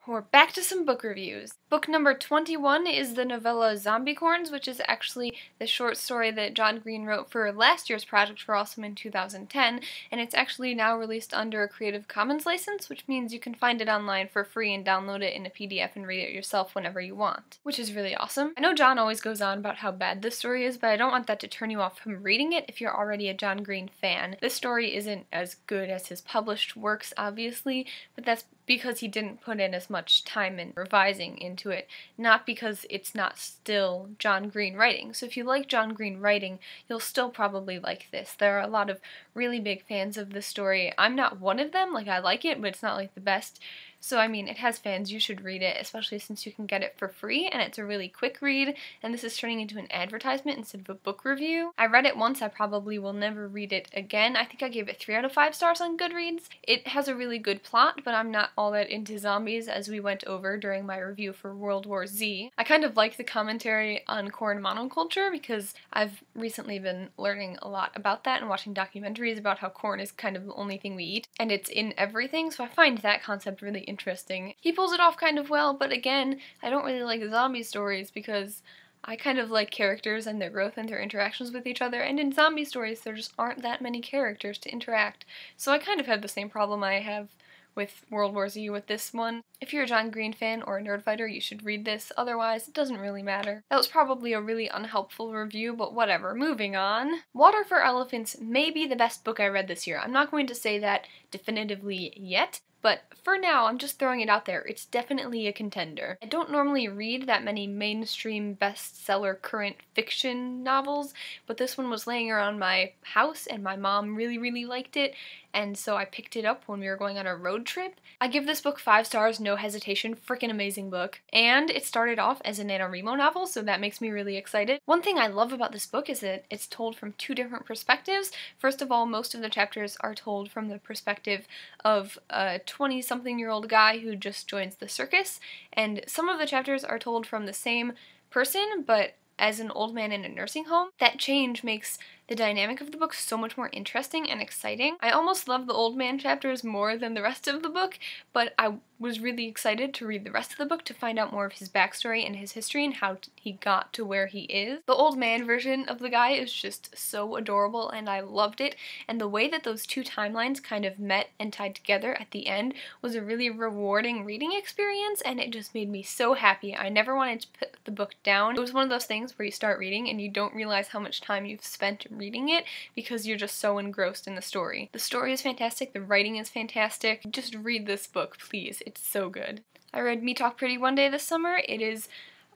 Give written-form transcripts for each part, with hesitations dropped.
We're back to some book reviews. Book number 21 is the novella Zombicorns, which is actually the short story that John Green wrote for last year's project for Awesome in 2010, and it's actually now released under a Creative Commons license, which means you can find it online for free and download it in a PDF and read it yourself whenever you want, which is really awesome. I know John always goes on about how bad this story is, but I don't want that to turn you off from reading it if you're already a John Green fan. This story isn't as good as his published works, obviously, but that's because he didn't put in as much time and revising into it, not because it's not still John Green writing. So if you like John Green writing, you'll still probably like this. There are a lot of really big fans of this story. I'm not one of them, like I like it, but it's not like the best. So I mean, it has fans, you should read it, especially since you can get it for free, and it's a really quick read, and this is turning into an advertisement instead of a book review. I read it once, I probably will never read it again. I think I gave it 3 out of 5 stars on Goodreads. It has a really good plot, but I'm not all that into zombies, as we went over during my review for World War Z. I kind of like the commentary on corn monoculture, because I've recently been learning a lot about that and watching documentaries about how corn is kind of the only thing we eat, and it's in everything, so I find that concept really interesting. He pulls it off kind of well, but again, I don't really like zombie stories because I kind of like characters and their growth and their interactions with each other, and in zombie stories there just aren't that many characters to interact, so I kind of have the same problem I have with World War Z with this one. If you're a John Green fan or a nerdfighter, you should read this, otherwise it doesn't really matter. That was probably a really unhelpful review, but whatever, moving on. Water for Elephants may be the best book I read this year. I'm not going to say that definitively yet, but for now, I'm just throwing it out there. It's definitely a contender. I don't normally read that many mainstream bestseller current fiction novels, but this one was laying around my house and my mom really liked it, and so I picked it up when we were going on a road trip. I give this book 5 stars, no hesitation, freaking amazing book. And it started off as a NaNoWriMo novel, so that makes me really excited. One thing I love about this book is that it's told from 2 different perspectives. First of all, most of the chapters are told from the perspective of a 20-something-year-old guy who just joins the circus, and some of the chapters are told from the same person, but as an old man in a nursing home. That change makes the dynamic of the book so much more interesting and exciting. I almost love the old man chapters more than the rest of the book, but I was really excited to read the rest of the book to find out more of his backstory and his history and how he got to where he is. The old man version of the guy is just so adorable and I loved it, and the way that those 2 timelines kind of met and tied together at the end was a really rewarding reading experience, and it just made me so happy. I never wanted to put the book down. It was one of those things where you start reading and you don't realize how much time you've spent reading it because you're just so engrossed in the story. The story is fantastic, the writing is fantastic. Just read this book, please. It's so good. I read Me Talk Pretty one day this summer. It is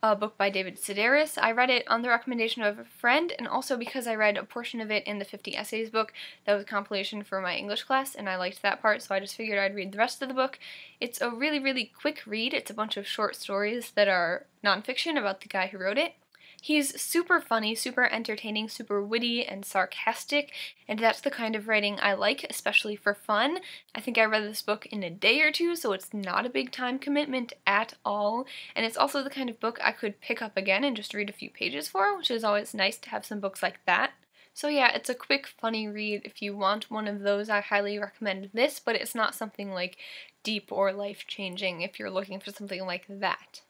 a book by David Sedaris. I read it on the recommendation of a friend, and also because I read a portion of it in the 50 Essays book that was a compilation for my English class, and I liked that part, so I just figured I'd read the rest of the book. It's a really quick read. It's a bunch of short stories that are nonfiction about the guy who wrote it. He's super funny, super entertaining, super witty and sarcastic, and that's the kind of writing I like, especially for fun. I think I read this book in a day or 2, so it's not a big time commitment at all, and it's also the kind of book I could pick up again and just read a few pages for, which is always nice to have some books like that. So yeah, it's a quick, funny read. If you want one of those, I highly recommend this, but it's not something like deep or life-changing if you're looking for something like that.